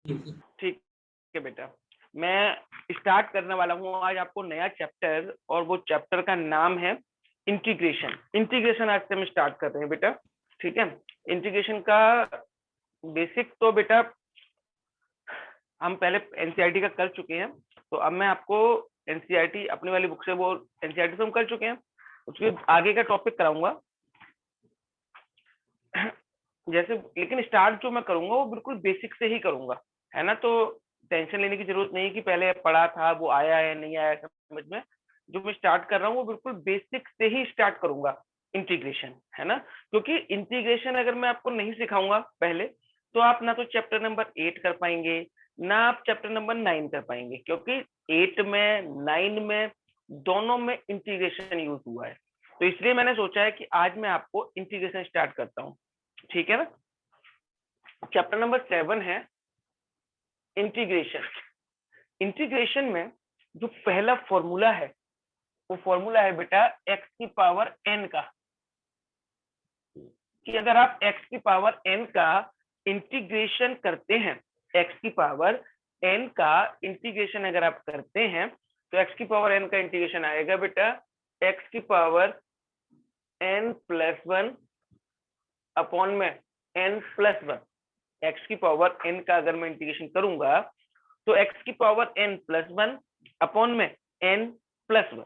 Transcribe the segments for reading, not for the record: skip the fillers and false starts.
ठीक है बेटा, मैं स्टार्ट करने वाला हूँ आज आपको नया चैप्टर, और वो चैप्टर का नाम है इंटीग्रेशन। इंटीग्रेशन आज से हम स्टार्ट कर रहे हैं बेटा। ठीक है, इंटीग्रेशन का बेसिक तो बेटा हम पहले एनसीईआरटी का कर चुके हैं, तो अब मैं आपको एनसीईआरटी अपनी वाली बुक से, वो एनसीईआरटी तो हम कर चुके हैं, उसके आगे का टॉपिक कराऊंगा। जैसे लेकिन स्टार्ट जो मैं करूंगा वो बिल्कुल बेसिक से ही करूंगा, है ना। तो टेंशन लेने की जरूरत नहीं कि पहले पढ़ा था वो आया है नहीं आया समझ में। जो मैं स्टार्ट कर रहा हूँ वो बिल्कुल बेसिक से ही स्टार्ट करूंगा, इंटीग्रेशन, है ना। क्योंकि इंटीग्रेशन अगर मैं आपको नहीं सिखाऊंगा पहले, तो आप ना तो चैप्टर नंबर 8 कर पाएंगे, ना आप चैप्टर नंबर 9 कर पाएंगे, क्योंकि 8 में 9 में दोनों में इंटीग्रेशन यूज हुआ है। तो इसलिए मैंने सोचा है कि आज मैं आपको इंटीग्रेशन स्टार्ट करता हूँ। ठीक है ना। चैप्टर नंबर 7 है इंटीग्रेशन। इंटीग्रेशन में जो पहला फॉर्मूला है वो फॉर्मूला है बेटा x की पावर n का, कि अगर आप x की पावर n का इंटीग्रेशन करते हैं, x की पावर n का इंटीग्रेशन अगर आप करते हैं, तो x की पावर n का इंटीग्रेशन आएगा बेटा x की पावर n प्लस 1 अपॉन में n प्लस 1। x की पावर n का अगर मैं इंटीग्रेशन करूंगा तो x की पावर n प्लस 1 अपॉन में n प्लस 1,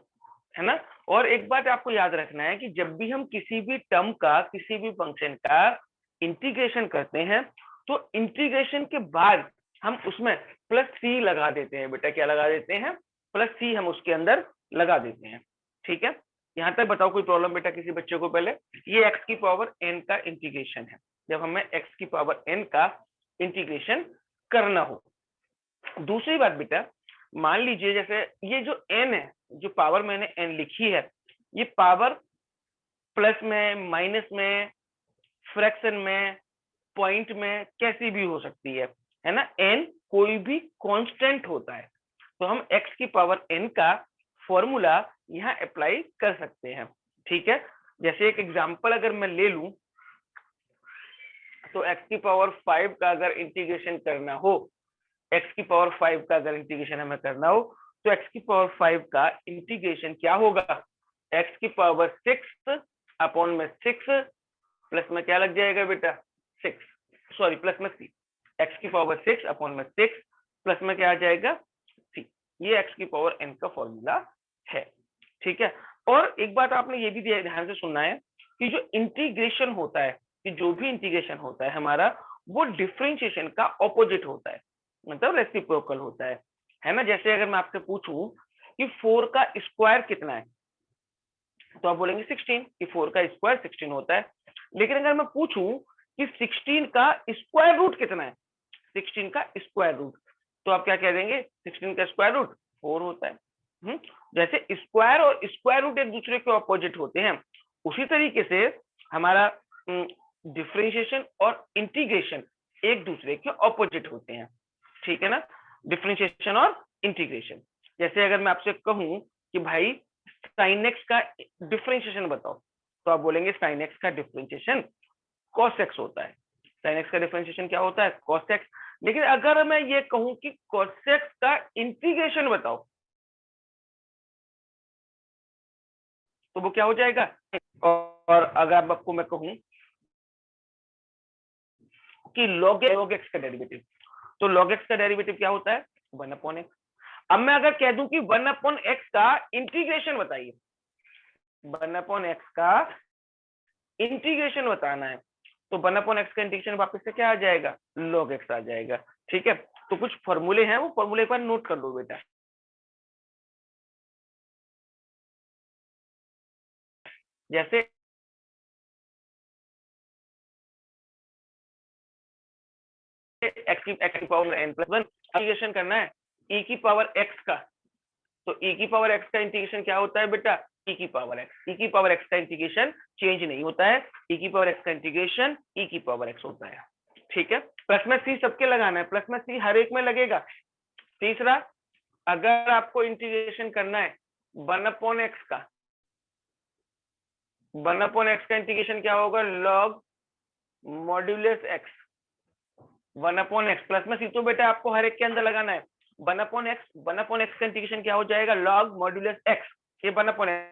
है ना। और एक बात आपको याद रखना है कि जब भी हम किसी भी टर्म का, किसी भी फंक्शन का इंटीग्रेशन करते हैं, तो इंटीग्रेशन के बाद हम उसमें प्लस सी लगा देते हैं बेटा। क्या लगा देते हैं? प्लस सी हम उसके अंदर लगा देते हैं। ठीक है, यहां तक बताओ कोई प्रॉब्लम बेटा किसी बच्चे को? पहले ये x की पावर n का इंटीग्रेशन है, जब हमें x की पावर n का इंटीग्रेशन करना हो। दूसरी बात बेटा, मान लीजिए जैसे ये जो n है, जो पावर मैंने n लिखी है, ये पावर प्लस में, माइनस में, फ्रैक्शन में, पॉइंट में कैसी भी हो सकती है ना। n कोई भी कांस्टेंट होता है, तो हम x की पावर n का फॉर्मूला यहाँ अप्लाई कर सकते हैं। ठीक है, जैसे एक एग्जांपल अगर मैं ले लूं, तो x की पावर 5 का अगर इंटीग्रेशन करना हो, x की पावर 5 का अगर इंटीग्रेशन हमें करना हो, तो x की पावर 5 का इंटीग्रेशन क्या होगा? x की पावर 6 अपॉन में 6 प्लस में क्या लग जाएगा बेटा? 6, सॉरी प्लस में c। x की पावर 6 अपॉन में 6 प्लस में क्या आ जाएगा? c। ये x की पावर n का फॉर्मूला है। ठीक है, और एक बात आपने ये भी ध्यान से सुनना है कि जो इंटीग्रेशन होता है, कि जो भी इंटीग्रेशन होता है हमारा, वो डिफरेंशिएशन का ऑपोजिट होता है, मतलब रेसिप्रोकल होता है ना। जैसे अगर मैं आपसे पूछूं कि 4 का स्क्वायर कितना है, तो आप बोलेंगे 16, कि 4 का स्क्वायर 16 होता है। लेकिन अगर मैं पूछूं कि 16 का स्क्वायर रूट कितना है, 16 का स्क्वायर रूट, तो आप क्या कह देंगे? 16 का स्क्वायर रूट 4 होता है। जैसे स्क्वायर और स्क्वायर रूट एक दूसरे के ऑपोजिट होते हैं, उसी तरीके से हमारा डिफरेंशिएशन और इंटीग्रेशन एक दूसरे के ऑपोजिट होते हैं। ठीक है ना, डिफरेंशिएशन और इंटीग्रेशन। जैसे अगर मैं आपसे कहूं कि भाई साइन एक्स का डिफरेंशिएशन बताओ, तो आप बोलेंगे साइन एक्स का डिफरेंशिएशन कॉस एक्स होता है। साइन एक्स का डिफरेंशिएशन क्या होता है? Cos x. लेकिन अगर मैं ये कहूं कि कॉस एक्स का इंटीग्रेशन बताओ, तो वो क्या हो जाएगा? और अगर आपको मैं कहूं कि लॉग एक्स का डेरिवेटिव, तो लॉग एक्स का डेरिवेटिव क्या होता है? 1 अपॉन एक्स। अब मैं अगर कह दूं कि 1 अपॉन एक्स का इंटीग्रेशन बताइए, 1 अपॉन एक्स का इंटीग्रेशन बताना है, तो 1 अपॉन एक्स का इंटीग्रेशन वापस से क्या आ जाएगा? लॉग एक्स आ जाएगा। ठीक है, तो कुछ फॉर्मूले हैं, वो फॉर्मूले एक बार नोट कर लो बेटा। जैसे एक्स की पावर n प्लस 1 इंटीग्रेशन करना है e की पावर x का, तो e की पावर x का इंटीग्रेशन क्या होता है बेटा? e की पावर x। e की पावर x का इंटीग्रेशन चेंज नहीं होता है, e की पावर x का इंटीग्रेशन e की पावर x होता है। ठीक है, प्लस में c सबके लगाना है, प्लस में c हर एक में लगेगा। तीसरा, अगर आपको इंटीग्रेशन करना है 1 अपॉन एक्स का, 1 अपॉन एक्स का इंटीग्रेशन क्या होगा? Log modulus x. 1/x plus में सी तो बेटा आपको हर एक के अंदर लगाना है। 1/x का इंटीग्रेशन क्या हो जाएगा, लॉग मॉड्यूलस x। ये 1/x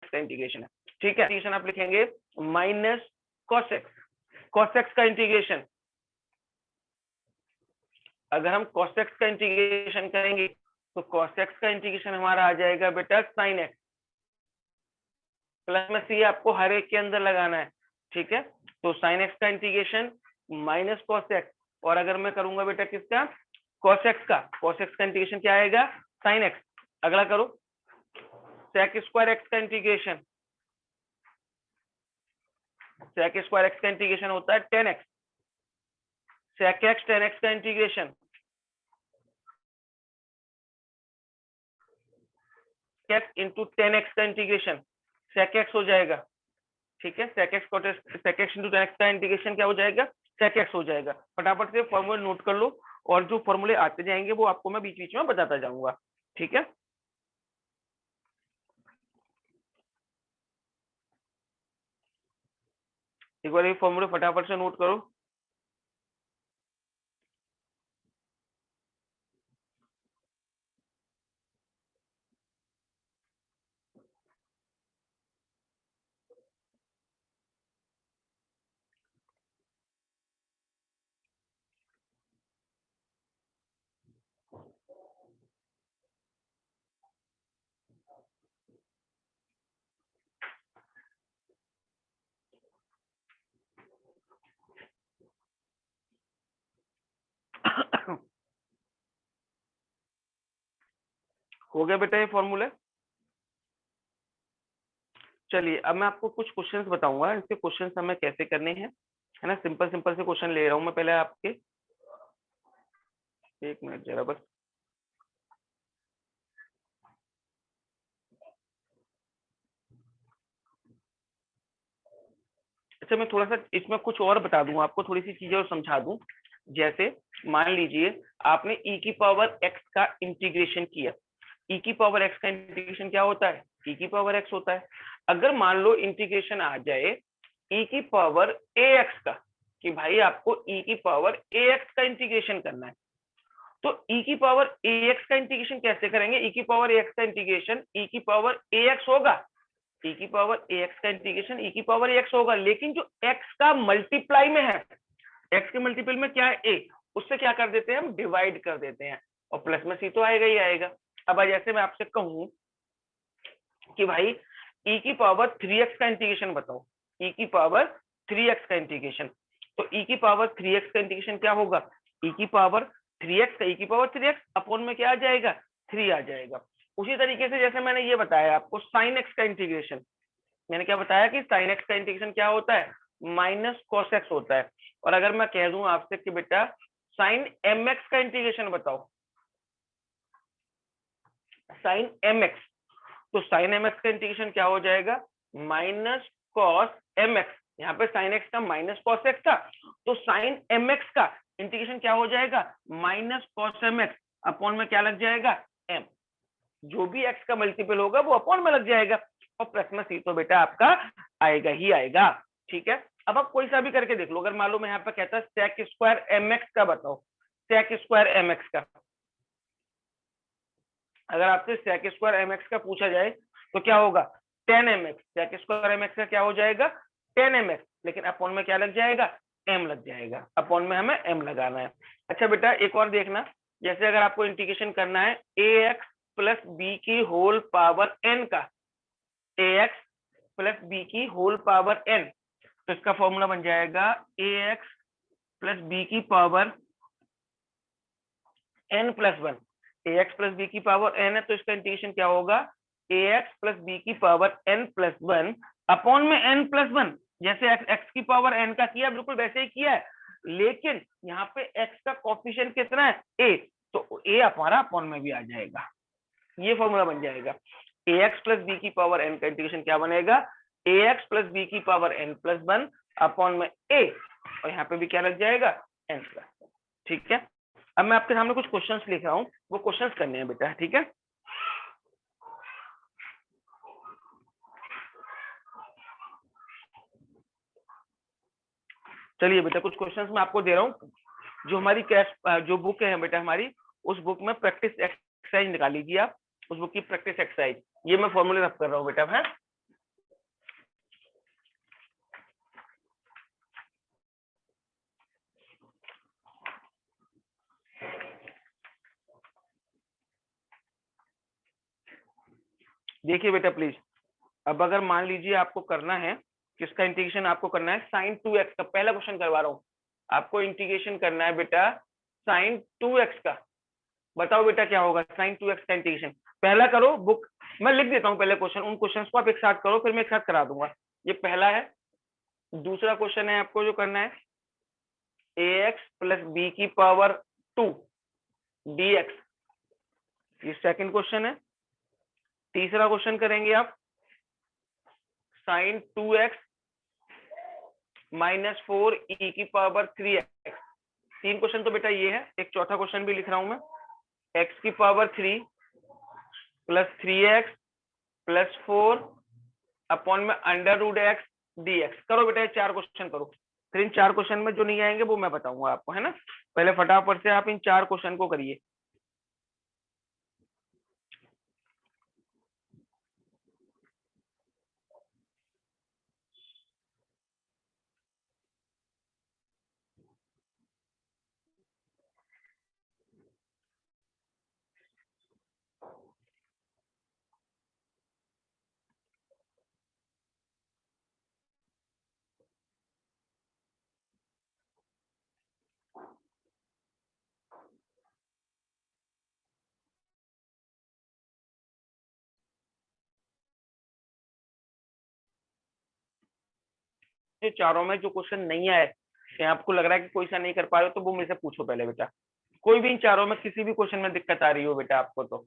का इंटीग्रेशन है, ठीक है। इंटीग्रेशन आप लिखेंगे माइनस cos x का इंटीग्रेशन। अगर हम cos x का इंटीग्रेशन करेंगे तो cos x का इंटीग्रेशन हमारा आ जाएगा बेटा sin x प्लस में सी आपको हर एक के अंदर लगाना है, ठीक है। तो sin x का इंटीग्रेशन माइनस cos x, और अगर मैं करूंगा बेटा किसका, cos x का इंटीग्रेशन क्या आएगा, sin x। अगला करो sec स्क्वायर x का इंटीग्रेशन, sec स्क्वायर x का इंटीग्रेशन होता है 10x, sec x 10x का इंटीग्रेशन x इंटू 10x का इंटीग्रेशन sec x हो जाएगा, ठीक है। sec x इंटू 10x का इंटीग्रेशन क्या हो जाएगा, sec x हो जाएगा। फटाफट से फॉर्मूले नोट कर लो, और जो फॉर्मूले आते जाएंगे वो आपको मैं बीच बीच में बताता जाऊंगा, ठीक है। एक बार ये फॉर्मूले फटाफट से नोट करो। हो गया बेटा ये फॉर्मूले। चलिए अब मैं आपको कुछ क्वेश्चंस बताऊंगा, इसके क्वेश्चंस हमें कैसे करने हैं, है ना। सिंपल सिंपल से क्वेश्चन ले रहा हूं मैं पहले आपके, एक मिनट जरा बस। अच्छा मैं थोड़ा सा इसमें कुछ और बता दूं आपको, थोड़ी सी चीजें और समझा दूं। जैसे मान लीजिए आपने e की पावर x का इंटीग्रेशन किया, e की पावर x का इंटीग्रेशन क्या होता है, e की पावर x होता है। अगर मान लो इंटीग्रेशन आ जाए e की पावर ax का, कि भाई आपको e की पावर ax का इंटीग्रेशन करना है, तो e की पावर ax का इंटीग्रेशन कैसे करेंगे, e की पावर ax का इंटीग्रेशन e की पावर ax होगा, e की पावर ax का इंटीग्रेशन e की पावर ax होगा, लेकिन जो x का मल्टीप्लाई में है, x के मल्टीपल में क्या है a, उससे क्या कर देते हैं हम, डिवाइड कर देते हैं, और प्लस में c तो आएगा ही आएगा। अब जैसे मैं आपसे कहूं कि भाई e की पावर 3x का इंटीग्रेशन बताओ, e की पावर 3x का इंटीग्रेशन, तो e की पावर 3x का इंटीग्रेशन क्या होगा, e की पावर 3x का e की पावर 3x अपॉन में क्या आ जाएगा, 3 आ जाएगा। उसी तरीके से जैसे मैंने ये बताया आपको sin x का इंटीग्रेशन, मैंने क्या बताया कि sin x का इंटीग्रेशन क्या होता है, माइनस cos x होता है। और अगर मैं कह दूं आपसे कि बेटा sin mx का इंटीग्रेशन बताओ, sin mx, तो sin mx का इंटीग्रेशन क्या हो जाएगा, माइनस cos mx। यहाँ पे sin x का माइनस cos x था, तो sin mx का इंटीग्रेशन क्या हो जाएगा, माइनस cos mx अपॉन में क्या लग जाएगा, m। जो भी x का मल्टीपल होगा वो अपॉन में लग जाएगा, और प्लस में c तो बेटा आपका आएगा ही आएगा, ठीक है। अब आप कोई सा भी करके देख लो। अगर मान लो मैं यहाँ पे कहता है sec स्क्वायर mx का बताओ, sec स्क्वायर mx का, अगर आपसे sec स्क्वायर mx का पूछा जाए तो क्या होगा, 10mx, sec स्क्वायर mx का क्या हो जाएगा, 10mx, लेकिन अपॉन में क्या लग जाएगा, m लग जाएगा, अपॉन में हमें m लगाना है। अच्छा बेटा एक और देखना, जैसे अगर आपको इंटीग्रेशन करना है ax प्लस बी की होल पावर n का, ax प्लस बी की होल पावर n, तो इसका फॉर्मूला बन जाएगा ax प्लस बी की power n plus 1, ax plus B की पावर n है तो इसका इंटीग्रेशन क्या होगा, ax प्लस बी की पावर n प्लस 1 अपॉन में n प्लस 1, जैसे x की पावर n का किया बिल्कुल वैसे ही किया है, लेकिन यहाँ पे x का कोफिशिएंट कितना है, a, तो a हमारा अपॉन में भी आ जाएगा। ये फॉर्मूला बन जाएगा, ax प्लस बी की पावर n का इंटीग्रेशन क्या बनेगा, ax प्लस बी की पावर n प्लस 1 अपॉन में a, और यहाँ पे भी क्या लग जाएगा, n प्लस। ठीक है, अब मैं आपके सामने कुछ क्वेश्चंस लिख रहा हूँ, वो क्वेश्चंस करने हैं बेटा, ठीक है। चलिए बेटा, कुछ क्वेश्चंस मैं आपको दे रहा हूँ, जो हमारी कैश जो बुक है बेटा हमारी, उस बुक में प्रैक्टिस एक्सरसाइज निकाल लीजिए आप, उस बुक की प्रैक्टिस एक्सरसाइज, ये मैं फॉर्मूले रख कर रहा हूँ बेटा। है देखिए बेटा प्लीज, अब अगर मान लीजिए आपको करना है, किसका इंटीग्रेशन आपको करना है, साइन 2x का, पहला क्वेश्चन करवा रहा हूँ, आपको इंटीग्रेशन करना है बेटा साइन 2x का। बताओ बेटा क्या होगा साइन 2x का इंटीग्रेशन, पहला करो बुक, मैं लिख देता हूँ पहले क्वेश्चन, उन क्वेश्चंस को आप एक साथ करो, फिर मैं एक साथ करा दूंगा। ये पहला है। दूसरा क्वेश्चन है आपको जो करना है, ax प्लस बी की पावर 2 dx, ये सेकंड क्वेश्चन है। तीसरा क्वेश्चन करेंगे आप साइन 2x माइनस 4 e की पावर 3x। तीन क्वेश्चन तो बेटा ये है, एक चौथा क्वेश्चन भी लिख रहा हूं मैं, x की power 3 plus 3x plus 4 upon में अंडर रूट एक्स dx। करो बेटा ये चार क्वेश्चन करो, फिर इन चार क्वेश्चन में जो नहीं आएंगे वो मैं बताऊंगा आपको, है ना। पहले फटाफट से आप इन चार क्वेश्चन को करिए। ये चारों में जो क्वेश्चन नहीं आए या आपको लग रहा है कि कोई सा नहीं कर पा रहे हो, तो वो मेरे से पूछो पहले बेटा। कोई भी इन चारों में किसी भी क्वेश्चन में दिक्कत आ रही हो बेटा आपको, तो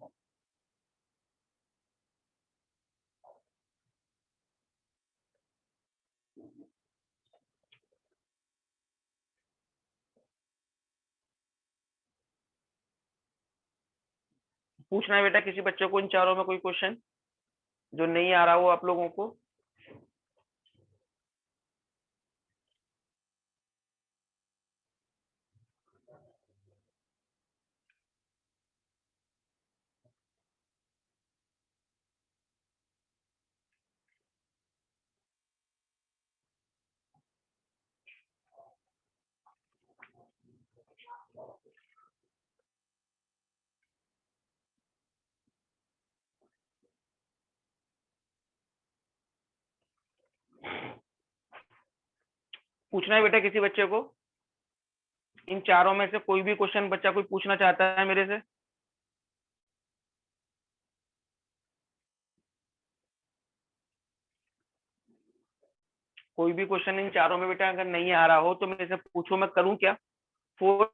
पूछना है बेटा किसी बच्चे को इन चारों में कोई क्वेश्चन जो नहीं आ रहा हो आप लोगों को। पूछना है बेटा किसी बच्चे को, इन चारों में से कोई भी क्वेश्चन बच्चा कोई पूछना चाहता है मेरे से। कोई भी क्वेश्चन इन चारों में बेटा अगर नहीं आ रहा हो तो मेरे से पूछो, मैं करूं क्या। 4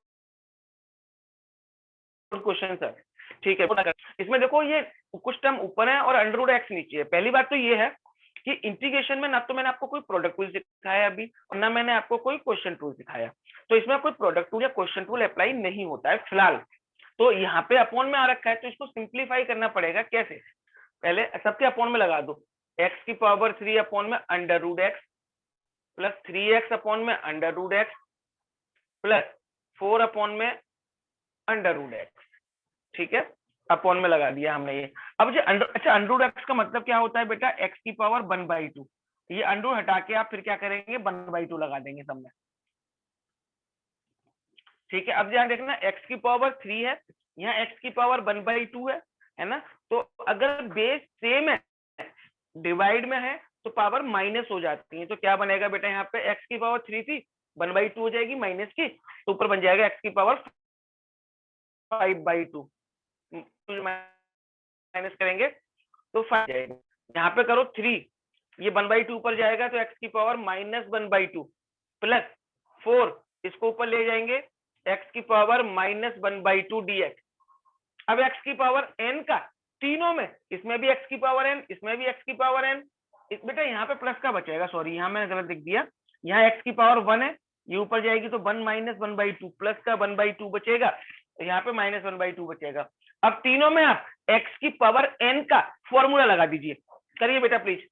क्वेश्चन सर, ठीक है। इसमें देखो ये कुछ टर्म ऊपर है और अंडर रूट एक्स नीचे है। पहली बात तो ये है कि इंटीग्रेशन में ना तो मैंने आपको कोई प्रोडक्ट टूल सिखाया अभी, और ना मैंने आपको कोई क्वेश्चन टूल सिखाया, तो इसमें कोई प्रोडक्ट टूल या क्वेश्चन टूल अप्लाई नहीं होता है फिलहाल। तो यहाँ पे अपॉन में आ रखा है, तो इसको सिंप्लीफाई करना पड़ेगा। कैसे, पहले सबके अपॉन में लगा दो, एक्स की पावर 3 अपॉन में under root x plus 3x upon में under root x plus 4 upon में अंडर रूट एक्स, ठीक है। अपॉन में लगा दिया हमने ये। अब जो अच्छा अंडर रूट एक्स का मतलब क्या होता है बेटा, एक्स की पावर 1/2। ये अंडर हटा के आप फिर क्या करेंगे, 1/2 लगा देंगे सब में, ठीक है। अब ध्यान देखना, एक्स की पावर 3 है, यहाँ एक्स की पावर 1/2 है ना। तो अगर बेस सेम है, डिवाइड में है, तो पावर माइनस हो जाती है। तो क्या बनेगा बेटा, यहाँ पे एक्स की पावर 3 थी, 1/2 हो जाएगी माइनस की, तो ऊपर बन जाएगा एक्स की पावर 5/2। माइनस करेंगे तो 5 जाएगा, यहाँ पे करो 3, ये 1/2 ऊपर जाएगा तो एक्स की पावर -1/2 प्लस 4, इसको ऊपर ले जाएंगे, एक्स की पावर -1/2 dx। अब एक्स की पावर n का तीनों में, इसमें भी एक्स की पावर n, इसमें भी एक्स की पावर n, बेटा यहाँ पे प्लस का बचेगा, सॉरी यहाँ मैंने गलत लिख दिया, यहाँ एक्स की पावर 1 है, ये ऊपर जाएगी तो 1 माइनस 1/2 प्लस का 1/2 बचेगा, तो यहाँ पे माइनस 1/2 बचेगा। अब तीनों में आप x की पावर n का फॉर्मूला लगा दीजिए, करिए बेटा प्लीज।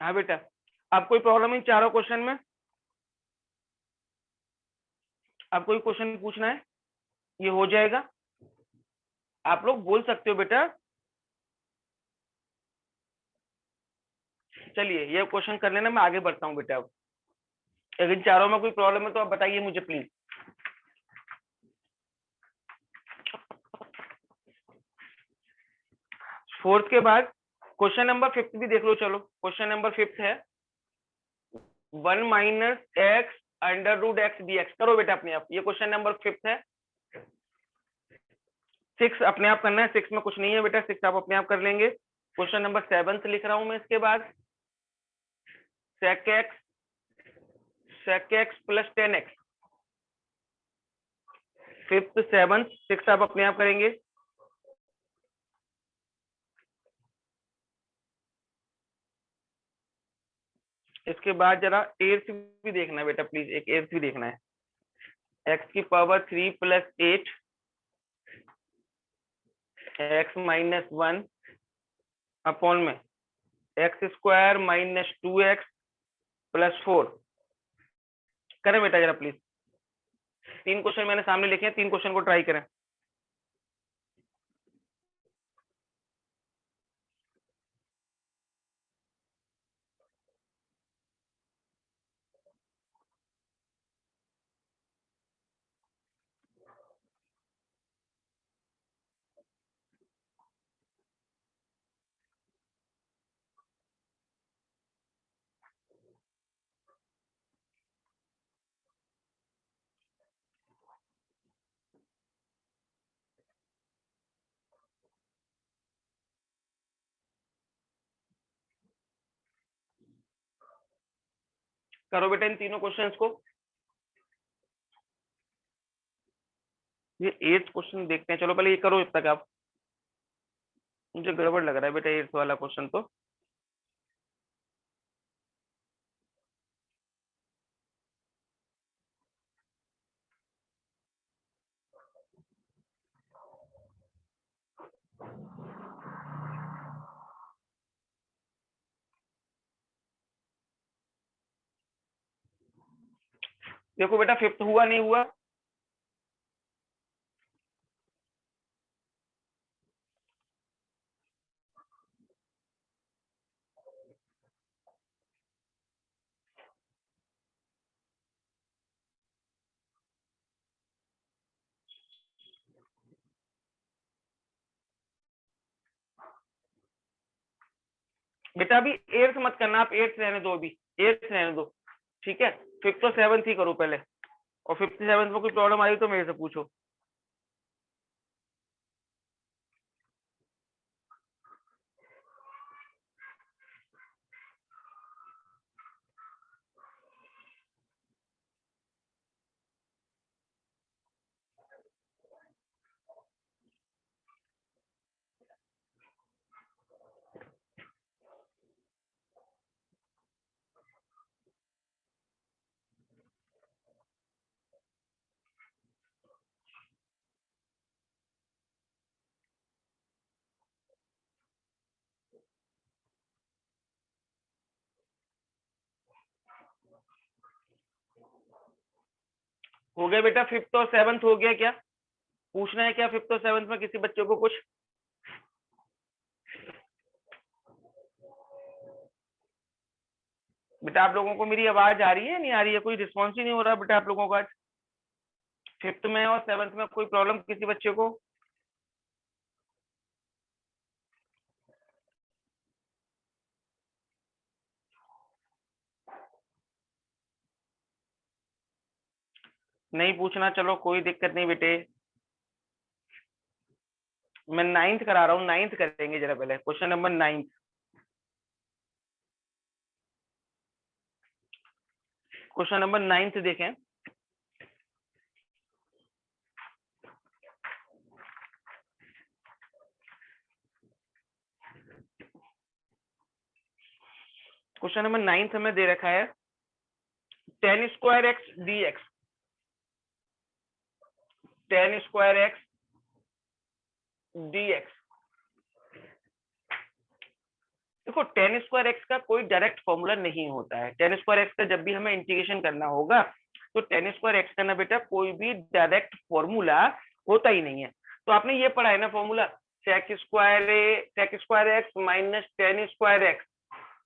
हाँ बेटा, अब कोई प्रॉब्लम इन चारों क्वेश्चन में? अब कोई क्वेश्चन पूछना है? ये हो जाएगा, आप लोग बोल सकते हो बेटा। चलिए ये क्वेश्चन कर लेना, मैं आगे बढ़ता हूँ बेटा। अब अगर इन चारों में कोई प्रॉब्लम है तो आप बताइए मुझे प्लीज। फोर्थ के बाद क्वेश्चन नंबर 5 भी देख लो। चलो क्वेश्चन नंबर 5 है 1 minus x under root x d x. करो बेटा अपने आप, ये क्वेश्चन नंबर 5 है। 6 अपने आप करना है, 6 में कुछ नहीं है बेटा, 6 आप अपने आप कर लेंगे। क्वेश्चन नंबर 7 लिख रहा हूं मैं इसके बाद, sec x plus 10x। 5th 7th 6 आप अपने आप करेंगे। इसके बाद जरा 8th भी देखना है बेटा प्लीज, एक 8th भी देखना है। x की power 3 plus 8 x minus 1 upon में x square minus 2x plus 4। करें बेटा जरा प्लीज, 3 क्वेश्चन मैंने सामने लिखे हैं, 3 क्वेश्चन को ट्राई करें। करो बेटा इन तीनों क्वेश्चंस को। ये 8th क्वेश्चन देखते हैं, चलो पहले ये करो जब तक आप। मुझे गड़बड़ लग रहा है बेटा 8th वाला क्वेश्चन तो। देखो बेटा 5th हुआ नहीं हुआ? बेटा अभी 8th मत करना, आप 8th रहने दो, अभी 8th रहने दो, ठीक है। 5th और 7th ही करो पहले, और 5th 7th में कोई प्रॉब्लम आई तो मेरे से पूछो। हो गया बेटा, फिफ्थ और सेवंथ हो गया क्या? पूछना है क्या फिफ्थ और सेवंथ में किसी बच्चों को कुछ? बेटा आप लोगों को मेरी आवाज आ रही है, नहीं आ रही है? कोई रिस्पॉन्स ही नहीं हो रहा बेटा आप लोगों का आज। फिफ्थ में और सेवंथ में कोई प्रॉब्लम किसी बच्चे को? नहीं पूछना, चलो कोई दिक्कत नहीं बेटे। मैं नाइन्थ करा रहा हूँ, नाइन्थ करेंगे जरा पहले, question number ninth. Question number ninth देखें। क्वेश्चन नंबर नाइन्थ हमें दे रखा है ten square x d x. Ten square x d x. देखो टेन स्क्वायर एक्स का कोई डायरेक्ट फॉर्मूला नहीं होता है। टेन स्क्वायर एक्स का जब भी हमें इंटीग्रेशन करना होगा तो टेन स्क्वायर एक्स का ना बेटा कोई भी डायरेक्ट फॉर्मूला होता ही नहीं है। तो आपने ये पढ़ा है ना formula, sec square x minus tan square x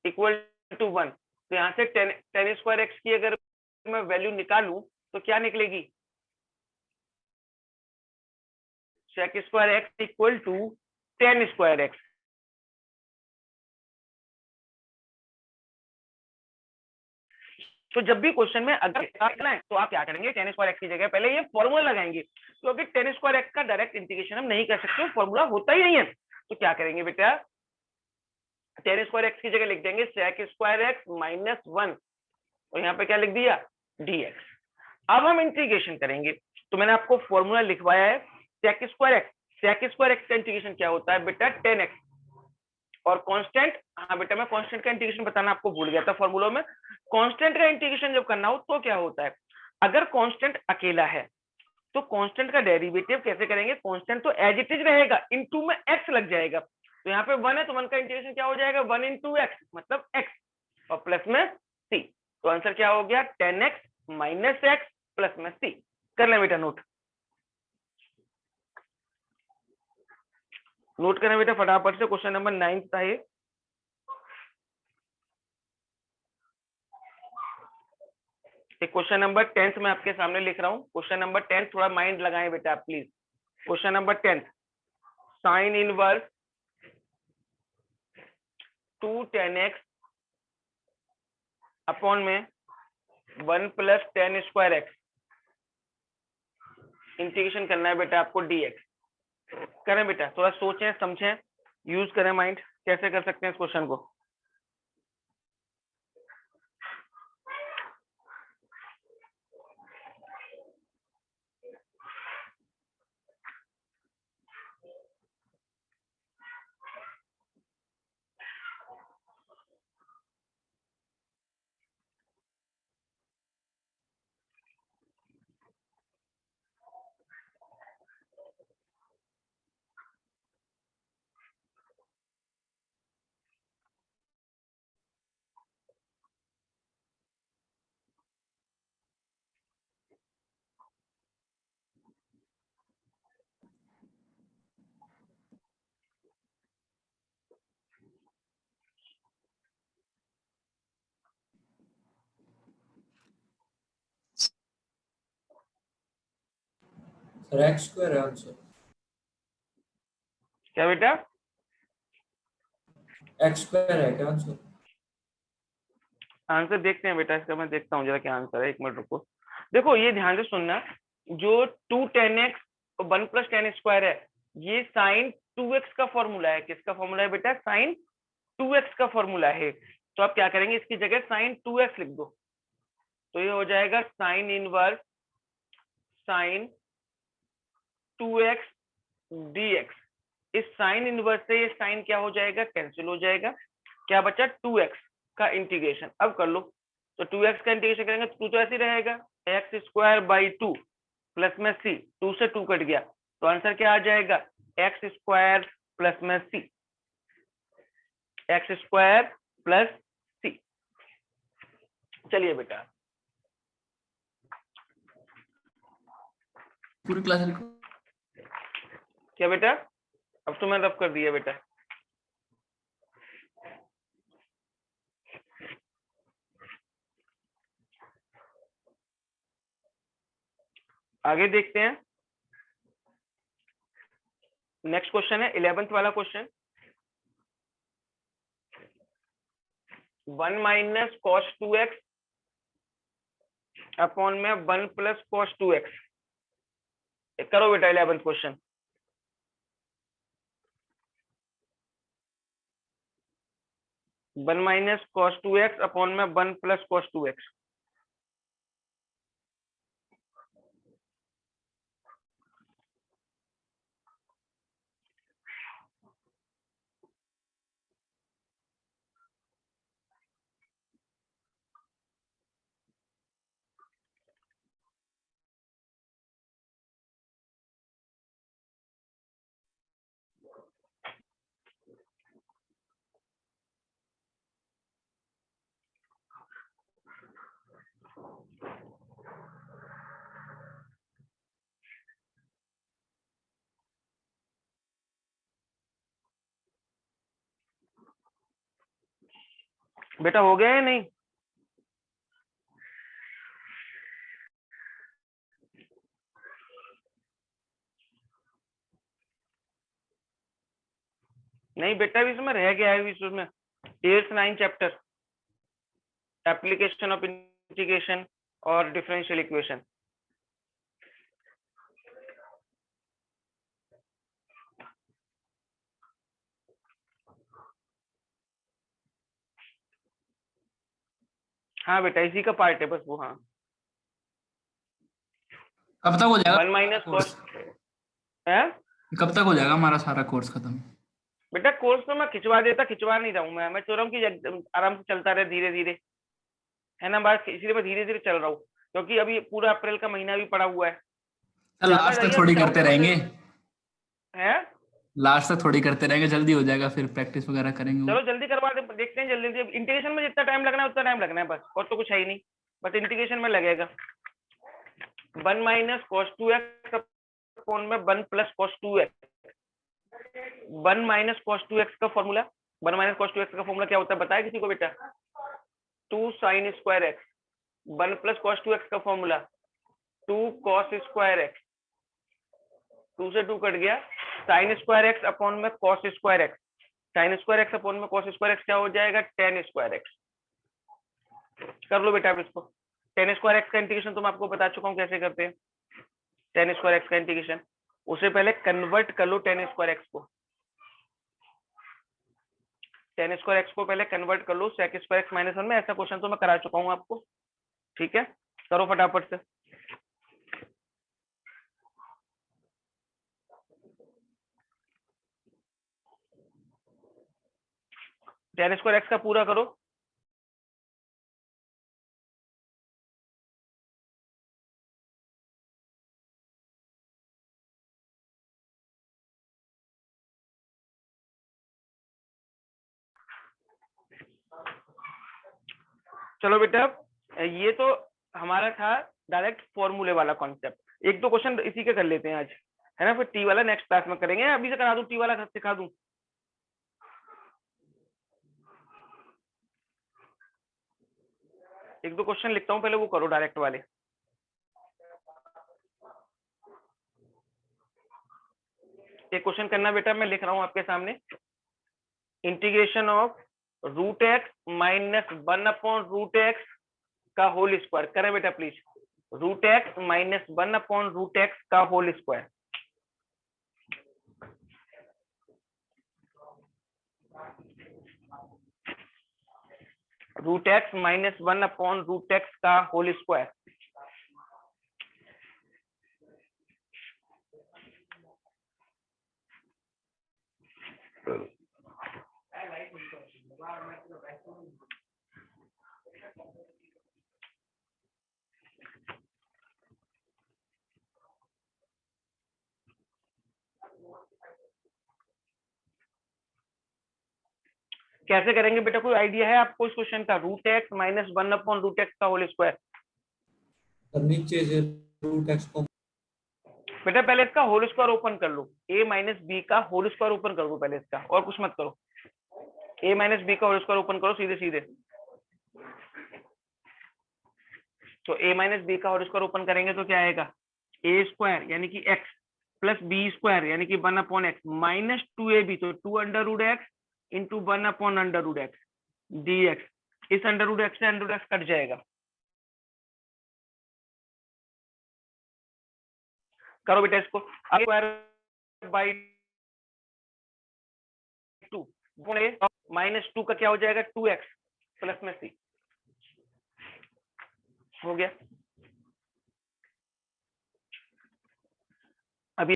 equal to 1। तो यहाँ से टेन स्क्वायर एक्स की अगर मैं वैल्यू निकालूं तो क्या निकलेगी? Sec square x equal to tan square x. तो जब भी क्वेश्चन में अगर निकला है तो आप क्या करेंगे, टेन स्क्वायर एक्स की जगह पहले ये फॉर्मूला लगाएंगे, क्योंकि टेन स्क्वायर एक्स का डायरेक्ट इंटीग्रेशन हम नहीं कर सकते, फॉर्मूला होता ही नहीं है। तो क्या करेंगे बेटा, टेन स्क्वायर एक्स की जगह लिख देंगे सेक स्क्वायर एक्स माइनस 1, और यहाँ पे क्या लिख दिया, dx। अब हम इंटीग्रेशन करेंगे, तो मैंने आपको फॉर्मूला लिखवाया है sec square x. Sec square x का इंटीग्रेशन क्या होता है बेटा, 10x। और कांस्टेंट, हाँ बेटा मैं कांस्टेंट का इंटीग्रेशन बताना आपको भूल गया था फॉर्मूला में। कांस्टेंट का इंटीग्रेशन जब करना हो तो क्या होता है, अगर कांस्टेंट अकेला है तो कांस्टेंट का डेरिवेटिव कैसे करेंगे, कांस्टेंट तो एज इट इज रहेगा, इनटू में x लग जाएगा। तो यहाँ पे 1 है तो 1 का इंटीग्रेशन क्या हो जाएगा, 1 इंटू एक्स मतलब x, और प्लस में c। तो आंसर क्या हो गया, 10x माइनस एक्स प्लस में c। कर ले बेटा नोट, नोट करें बेटा फटाफट से। क्वेश्चन नंबर 9 था ये। क्वेश्चन नंबर 10 मैं आपके सामने लिख रहा हूँ। क्वेश्चन नंबर 10 थोड़ा माइंड लगाएं बेटा आप please. Question number 10, sine inverse 2 10x upon में 1 plus ten square x, integration करना है बेटा आपको dx। करें बेटा, थोड़ा सोचें समझें, यूज करें माइंड, कैसे कर सकते हैं इस क्वेश्चन को। सर एक्स स्क्वायर है आंसर। क्या बेटा, एक्स स्क्वायर है क्या आंसर? आंसर देखते हैं बेटा इसका, मैं देखता हूँ जरा क्या आंसर है, एक मिनट रुको। देखो ये ध्यान से सुनना, जो 2 10x और 1 प्लस टेन स्क्वायर है, ये साइन 2x का फॉर्मूला है। किसका फॉर्मूला है बेटा, साइन 2x का फॉर्मूला है। तो आप क्या करेंगे, इसकी जगह साइन 2x लिख दो, तो ये हो जाएगा sine inverse sine 2x dx। इस साइन इनवर्स से ये साइन क्या हो जाएगा, कैंसिल हो जाएगा, क्या बचा 2x का इंटीग्रेशन। अब कर लो, तो 2x का इंटीग्रेशन करेंगे तो 2 तो ऐसे ही रहेगा, एक्स स्क्वायर बाई 2 प्लस में c, 2 से 2 कट गया, तो आंसर क्या आ जाएगा, एक्स स्क्वायर प्लस में c, x square plus c। चलिए बेटा पूरी क्लास लिखो। क्या बेटा? अब तो मैंने रब कर दिया बेटा। आगे देखते हैं। नेक्स्ट क्वेश्चन है 11th वाला question. 1 minus cos 2x upon में 1 प्लस कॉस 2x। करो बेटा 11th question. 1 minus cos 2x upon में 1 प्लस कॉस 2x। बेटा हो गया या नहीं? नहीं बेटा भी इसमें रह गया है इसमें 8th 9 chapter application of integration और डिफरेंशियल इक्वेशन। हाँ बेटा इसी का पार्ट है बस वो। हाँ कब तक हो जाएगा 1 माइनस कोर्स? कॉस है। कब तक हो जाएगा हमारा सारा कोर्स खत्म? बेटा कोर्स तो मैं खिंचवा देता, खिंचवा नहीं रहा हूँ। मैं चाह रहा हूँ कि एकदम आराम से चलता रहे धीरे धीरे, है ना बात। इसलिए मैं धीरे धीरे चल रहा हूँ क्योंकि अभी पूरा अप्रैल का महीना भी पड़ा हुआ है। ज्यादा लास्ट तक जाइए थोड़ी चाहूँ करते तो मैं रहेंगे, है। लास्ट तक थोड़ी करते रहेंगे, जल्दी हो जाएगा, फिर प्रैक्टिस वगैरह करेंगे वो। चलो जल्दी करवा दे, देखते हैं जल्दी जल्दी। इंटीग्रेशन में जितना टाइम लगना है उतना टाइम लगना है बस, और तो कुछ है ही नहीं, बस इंटीग्रेशन में लगेगा। 1 माइनस कॉस 2x अपॉन में 1 plus cos 2x। 1 minus cos 2x का फॉर्मूला, 1 माइनस कॉस 2x का फॉर्मूला क्या होता है बताया किसी को बेटा? 2 sine square x. 1 plus cos 2x का फॉर्मूला 2 कॉस स्क्वायर एक्स। 2 से 2 कट गया, साइन स्क्वायर एक्स अपॉन में cos square x. Sine square x upon में कॉस स्क्वायर एक्स क्या हो जाएगा? Ten square x. कर लो बेटा आप इसको। टेन स्क्वायर एक्स का इंटीग्रेशन तो मैं आपको बता चुका हूँ कैसे करते हैं। टेन स्क्वायर एक्स का इंटीग्रेशन, उससे पहले कन्वर्ट कर लो टेन स्क्वायर एक्स को। टेन स्क्वायर एक्स को पहले कन्वर्ट कर लो सेक स्क्वायर एक्स माइनस 1 में। ऐसा क्वेश्चन तो मैं करा चुका हूँ आपको, ठीक है। करो फटाफट से। टेन स्क्वायर एक्स का पूरा करो। चलो बेटा ये तो हमारा था डायरेक्ट फॉर्मूले वाला कॉन्सेप्ट। एक दो क्वेश्चन इसी के कर लेते हैं आज, है ना। फिर टी वाला नेक्स्ट क्लास में करेंगे। अभी से करा दूं टी वाला, सिखा दूं? एक दो क्वेश्चन लिखता हूँ पहले, वो करो डायरेक्ट वाले। एक क्वेश्चन करना बेटा, मैं लिख रहा हूँ आपके सामने। Integration of root x minus 1 upon root x का होल स्क्वायर करें बेटा please. Root x minus 1 upon root x का whole square. Root x minus 1 upon root x का होल स्क्वायर। कैसे करेंगे बेटा, कोई आइडिया है आपको इस क्वेश्चन का? Root x minus 1 upon root x का होल स्क्वायर। और नीचे से रूट एक्स को बेटा पहले इसका होल स्क्वायर ओपन कर लो, a माइनस बी का होल स्क्वायर ओपन कर दो पहले इसका, और कुछ मत करो। a माइनस बी का होल स्क्वायर ओपन करो सीधे सीधे। तो a माइनस बी का होल स्क्वायर ओपन करेंगे तो क्या आएगा, a स्क्वायर यानी कि x प्लस बी स्क्वायर यानी कि 1/x माइनस 2ab, तो 2 under root x into 1 under root x dx। इस अंडर रूट एक्स से अंडर रूट एक्स कट जाएगा। करो बेटा इसको, स्क्वायर बाई 2 माइनस 2 का क्या हो जाएगा 2x प्लस में c, हो गया। अभी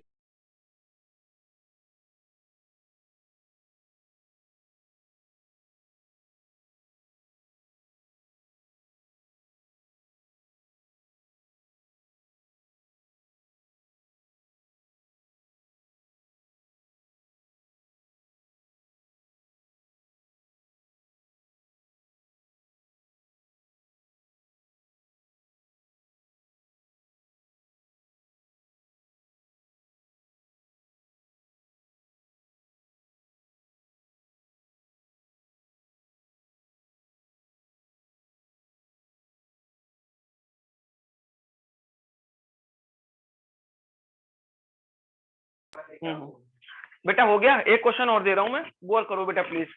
बेटा हो गया, एक क्वेश्चन और दे रहा हूं मैं, वो और करो बेटा प्लीज।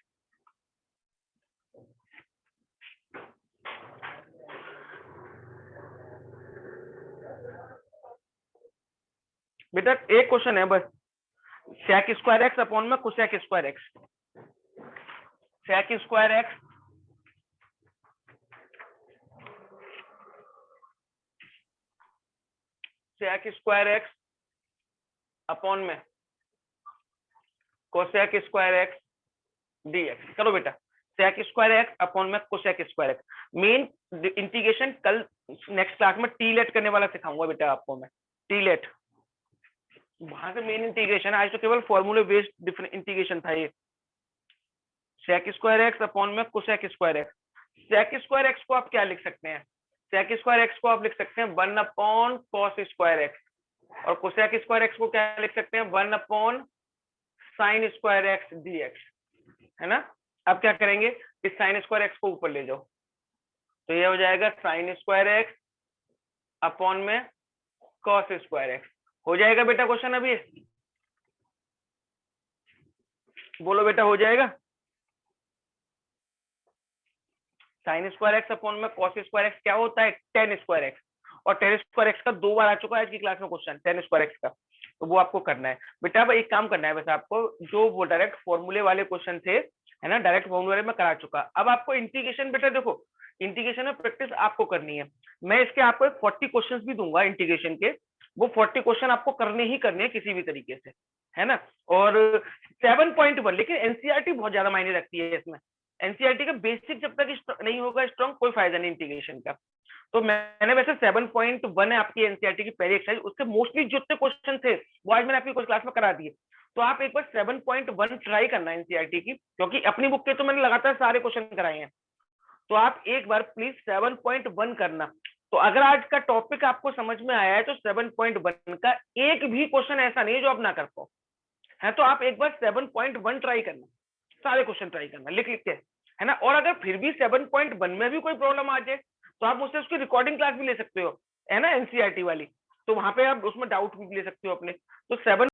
बेटा एक क्वेश्चन है बस, सेक स्क्वायर एक्स अपॉन में cosec square x. Sec square x sec square x upon में कोसेक स्क्वायर एक्स dx। करो बेटा, सेक स्क्वायर एक्स अपॉन में cosec square x. Main integration कल नेक्स्ट क्लास में टीलेट करने वाला सिखाऊंगा बेटा आपको मैं, टीलेट वहां से मेन इंटीग्रेशन। आज तो केवल फॉर्मूले बेस्ड डिफरेंट इंटीग्रेशन था ये। सेक स्क्वायर एक्स अपॉन में cosec square x. Sec square x को आप क्या लिख सकते हैं, सेक स्क्वायर एक्स को आप लिख सकते हैं 1 अपॉन कॉस स्क्वायर एक्स, और कोसेक स्क्वायर एक्स को क्या लिख सकते हैं 1 upon sine square x dx, है ना। अब क्या करेंगे, इस साइन स्क्वायर एक्स को ऊपर ले जाओ, तो ये हो जाएगा साइन स्क्वायर एक्स अपॉन में कॉस स्क्वायर एक्स। हो जाएगा बेटा क्वेश्चन अभी, बोलो बेटा हो जाएगा। साइन स्क्वायर एक्स अपॉन में कॉस स्क्वायर एक्स क्या होता है, टेन स्क्वायर एक्स, और टेन स्क्वायर एक्स का 2 बार आ चुका है आज की क्लास में क्वेश्चन, टेन स्क्वायर एक्स का, तो वो आपको करना है बेटा। अब एक काम करना है वैसे आपको, जो वो डायरेक्ट फॉर्मूले वाले क्वेश्चन थे, है ना, डायरेक्ट फॉर्मूले में करा चुका। अब आपको इंटीग्रेशन बेटा देखो, इंटीग्रेशन में प्रैक्टिस आपको करनी है। मैं इसके आपको 40 क्वेश्चन भी दूंगा इंटीग्रेशन के, वो 40 क्वेश्चन आपको करने ही करने हैं किसी भी तरीके से, है ना। और 7.1 लेकिन एनसीईआरटी बहुत ज्यादा मायने रखती है इसमें। एनसीईआरटी का बेसिक जब तक नहीं होगा स्ट्रॉन्ग, कोई फायदा नहीं इंटीग्रेशन का। तो मैंने वैसे 7.1 है आपकी एनसीईआरटी की पहली एक्सरसाइज, उसके मोस्टली जितने क्वेश्चन थे वो आज मैंने आपकी कुछ क्लास में करा दिए। तो आप एक बार 7.1 ट्राई करना एनसीईआरटी की, क्योंकि अपनी बुक के तो मैंने लगातार सारे क्वेश्चन कराए हैं, तो आप एक बार प्लीज 7.1 करना। तो अगर आज का टॉपिक आपको समझ में आया है तो 7.1 का एक भी क्वेश्चन ऐसा नहीं है जो आप ना कर पाओ, है। तो आप एक बार 7.1 ट्राई करना, सारे क्वेश्चन ट्राई करना लिख लिख के, है ना। और अगर फिर भी 7.1 में भी कोई प्रॉब्लम आ जाए तो आप मुझसे उसकी रिकॉर्डिंग क्लास भी ले सकते हो, है ना, एनसीईआरटी वाली, तो वहां पे आप उसमें डाउट भी ले सकते हो अपने। तो 7